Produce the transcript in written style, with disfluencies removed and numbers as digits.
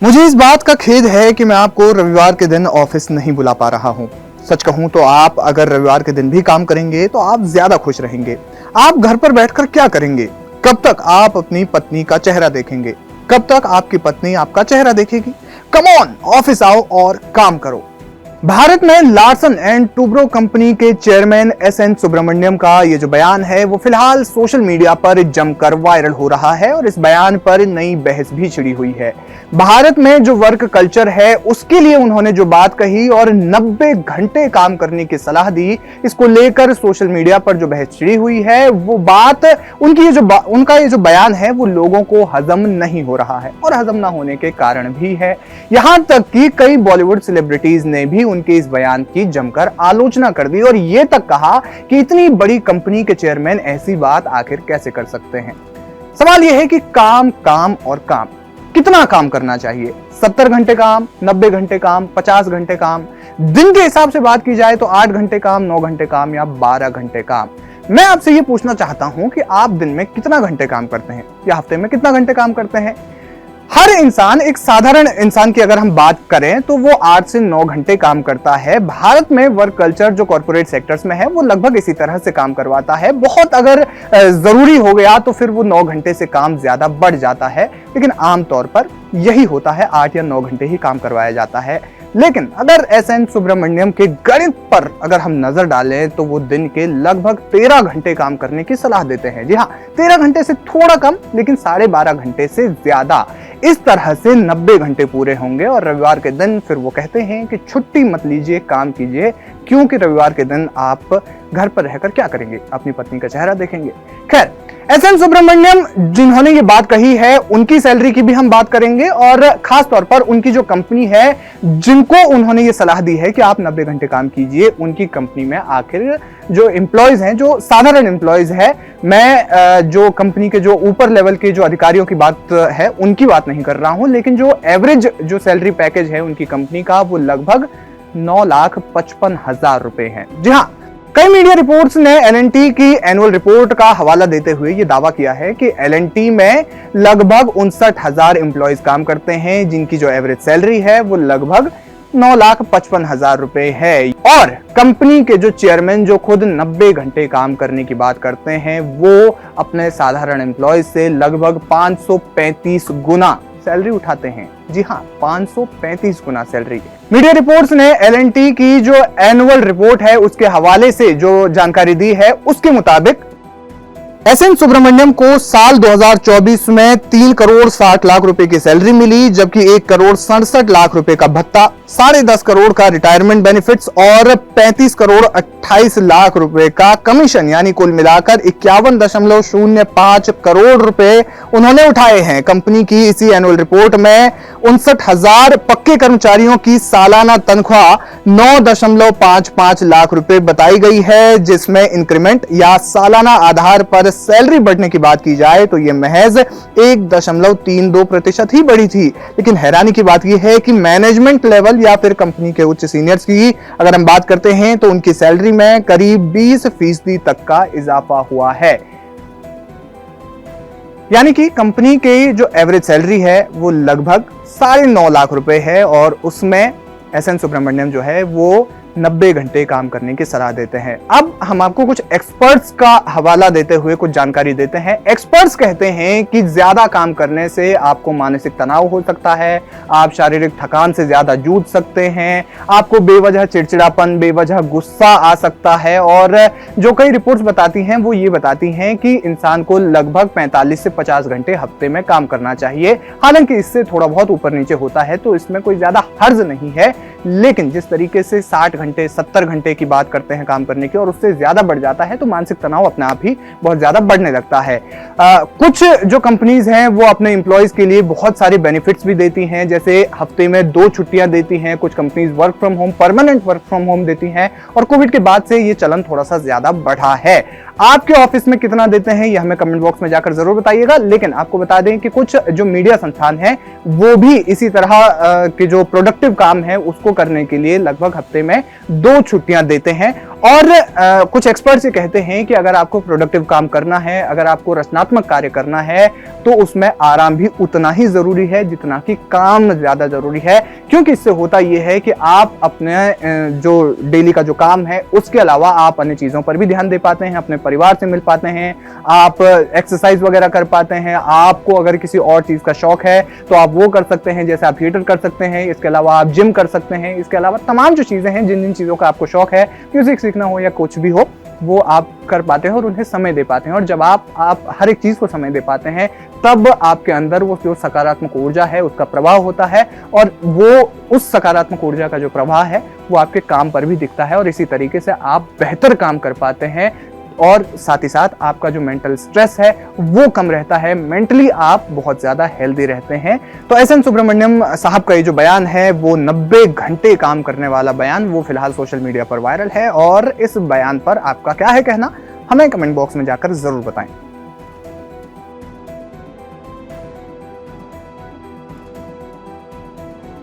मुझे इस बात का खेद है कि मैं आपको रविवार के दिन ऑफिस नहीं बुला पा रहा हूं। सच कहूं तो आप अगर रविवार के दिन भी काम करेंगे तो आप ज्यादा खुश रहेंगे। आप घर पर बैठकर क्या करेंगे? कब तक आप अपनी पत्नी का चेहरा देखेंगे? कब तक आपकी पत्नी आपका चेहरा देखेगी? कम ऑन, ऑफिस आओ और काम करो। भारत में लार्सन एंड टूब्रो कंपनी के चेयरमैन एस.एन. सुब्रमण्यम का ये जो बयान है वो फिलहाल सोशल मीडिया पर जमकर वायरल हो रहा है और इस बयान पर नई बहस भी छिड़ी हुई है। भारत में जो वर्क कल्चर है उसके लिए उन्होंने जो बात कही और 90 घंटे काम करने की सलाह दी, इसको लेकर सोशल मीडिया पर जो बहस छिड़ी हुई है वो बात उनका ये जो बयान है वो लोगों को हजम नहीं हो रहा है और हजम ना होने के कारण भी है। यहां तक कि कई बॉलीवुड सेलिब्रिटीज ने भी उनके इस बयान की जमकर आलोचना कर दी और यह तक कहा कि इतनी बड़ी कंपनी के चेयरमैन ऐसी बात आखिर कैसे कर सकते हैं। सवाल यह है कि काम काम और काम, कितना काम करना चाहिए? 70 घंटे काम, 90 घंटे काम, 50 घंटे काम? दिन के हिसाब से बात की जाए तो 8 घंटे काम, 9 घंटे काम या 12 घंटे काम? मैं आपसे यह पूछना चाहता हूं कि आप दिन में कितना घंटे काम करते हैं या हफ्ते में कितना घंटे काम करते हैं? हर इंसान, एक साधारण इंसान की अगर हम बात करें तो वो 8 से 9 घंटे काम करता है। भारत में वर्क कल्चर जो कॉर्पोरेट सेक्टर्स में है वो लगभग इसी तरह से काम करवाता है। बहुत अगर जरूरी हो गया तो फिर वो 9 घंटे से काम ज्यादा बढ़ जाता है, लेकिन आमतौर पर यही होता है, 8 या 9 घंटे ही काम करवाया जाता है। लेकिन अगर एस.एन. सुब्रमण्यम के गणित पर अगर हम नजर डालें तो वो दिन के लगभग 13 घंटे काम करने की सलाह देते हैं। जी हाँ, 13 घंटे से थोड़ा कम, लेकिन 12.5 घंटे से ज्यादा। इस तरह से 90 घंटे पूरे होंगे और रविवार के दिन फिर वो कहते हैं कि छुट्टी मत लीजिए, काम कीजिए, क्योंकि रविवार के दिन आप घर पर रहकर क्या करेंगे? अपनी पत्नी का चेहरा देखेंगे। खैर, एस.एन. सुब्रमण्यम जिन्होंने ये बात कही है उनकी सैलरी की भी हम बात करेंगे और खास तौर पर उनकी जो कंपनी है जिनको उन्होंने ये सलाह दी है कि आप 90 घंटे काम कीजिए, उनकी कंपनी में आखिर जो एम्प्लॉयज हैं, जो साधारण एम्प्लॉयज है, मैं जो कंपनी के जो ऊपर लेवल के जो अधिकारियों की बात है उनकी बात नहीं कर रहा हूं, लेकिन जो एवरेज जो सैलरी पैकेज है उनकी कंपनी का वो लगभग 9,55,000 रुपए है। जी हाँ, कई मीडिया रिपोर्ट्स ने एल.एन.टी. की एनुअल रिपोर्ट का हवाला देते हुए यह दावा किया है कि एल.एन.टी. में लगभग 59,000 एम्प्लॉयज काम करते हैं, जिनकी जो एवरेज सैलरी है वो लगभग 9,55,000 रुपए है। और कंपनी के जो चेयरमैन जो खुद 90 घंटे काम करने की बात करते हैं वो अपने साधारण एम्प्लॉयज से लगभग 535 गुना सैलरी उठाते हैं। जी हाँ, 535 गुना सैलरी। मीडिया रिपोर्ट्स ने एल.एन.टी. की जो एनुअल रिपोर्ट है उसके हवाले से जो जानकारी दी है उसके मुताबिक एस.एन. सुब्रमण्यम को साल 2024 में 3 करोड़ 60 लाख रुपए की सैलरी मिली, जबकि 1 करोड़ 67 लाख रुपए का भत्ता, 10.5 करोड़ का रिटायरमेंट बेनिफिट्स और 35 करोड़ 28 लाख रुपए का कमीशन, यानी कुल मिलाकर 51.05 करोड़ रुपए उन्होंने उठाए हैं। कंपनी की इसी एनुअल रिपोर्ट में 59,000 पक्के कर्मचारियों की सालाना तनख्वाह 9.55 लाख रुपए बताई गई है, जिसमें इंक्रीमेंट या सालाना आधार पर सैलरी बढ़ने की बात की जाए तो यह महज 1.32% ही बढ़ी थी। लेकिन हैरानी की बात यह है कि मैनेजमेंट लेवल या फिर कंपनी के उच्च सीनियर्स की अगर हम बात करते हैं तो उनकी सैलरी में करीब 20% तक का इजाफा हुआ है। यानी कि कंपनी की जो एवरेज सैलरी है वो लगभग 9.5 लाख रुपए है और उसमें एस.एन. सुब्रमण्यम जो है वो 90 घंटे काम करने की सलाह देते हैं। अब हम आपको कुछ एक्सपर्ट्स का हवाला देते हुए कुछ जानकारी देते हैं। एक्सपर्ट्स कहते हैं कि ज्यादा काम करने से आपको मानसिक तनाव हो सकता है, आप शारीरिक थकान से ज्यादा जूझ सकते हैं, आपको बेवजह चिड़चिड़ापन, बेवजह गुस्सा आ सकता है और जो कई रिपोर्ट्स बताती हैं वो ये बताती हैं कि इंसान को लगभग 45 से 50 घंटे हफ्ते में काम करना चाहिए। हालांकि इससे थोड़ा बहुत ऊपर नीचे होता है तो इसमें कोई ज्यादा हर्ज नहीं है, लेकिन जिस तरीके से 60 घंटे 70 घंटे की बात करते हैं काम करने की और उससे ज्यादा बढ़ जाता है तो मानसिक तनाव अपने आप ही बहुत ज्यादा बढ़ने लगता है। कुछ जो कंपनीज हैं वो अपने एम्प्लॉयज के लिए बहुत सारे बेनिफिट्स भी देती हैं, जैसे हफ्ते में 2 छुट्टियां देती हैं। कुछ companies work from home, permanent work from home देती हैं और कोविड के बाद से ये चलन थोड़ा सा ज्यादा बढ़ा है। आपके ऑफिस में कितना देते हैं ये हमें कमेंट बॉक्स में जाकर जरूर बताइएगा। लेकिन आपको बता दें कि कुछ जो मीडिया संस्थान है वो भी इसी तरह के जो प्रोडक्टिव काम है उसको करने के लिए लगभग हफ्ते में 2 छुट्टियां देते हैं और कुछ एक्सपर्ट्स ये कहते हैं कि अगर आपको प्रोडक्टिव काम करना है, अगर आपको रचनात्मक कार्य करना है, तो उसमें आराम भी उतना ही जरूरी है जितना कि काम ज्यादा जरूरी है। क्योंकि इससे होता यह है कि आप अपने जो डेली का जो काम है उसके अलावा आप अन्य चीजों पर भी ध्यान दे पाते हैं, अपने परिवार से मिल पाते हैं, आप एक्सरसाइज वगैरह कर पाते हैं। आपको अगर किसी और चीज का शौक है तो आप वो कर सकते हैं, जैसे आप थिएटर कर सकते हैं, इसके अलावा आप जिम कर सकते हैं, इसके अलावा तमाम जो चीजें हैं, जिन जिन चीजों का आपको शौक है, म्यूजिक सीखना हो या कुछ भी हो, वो आप कर पाते हैं और उन्हें समय दे पाते हैं। और जब आप हर एक चीज को समय दे पाते हैं, तब आपके अंदर वो जो सकारात्मक ऊर्जा है उसका प्रभाव होता है, और वो उस सकारात्मक ऊर्जा का जो प्रभाव है वो आपके काम पर भी दिखता है, और इसी तरीके से आप बेहतर काम कर पाते हैं। और साथ ही साथ आपका जो मेंटल स्ट्रेस है वो कम रहता है, मेंटली आप बहुत ज्यादा हेल्दी रहते हैं। तो एस.एन. सुब्रमण्यम साहब का ये जो बयान है वो 90 घंटे काम करने वाला बयान, वो फिलहाल सोशल मीडिया पर वायरल है। और इस बयान पर आपका क्या है कहना, हमें कमेंट बॉक्स में जाकर जरूर बताएं।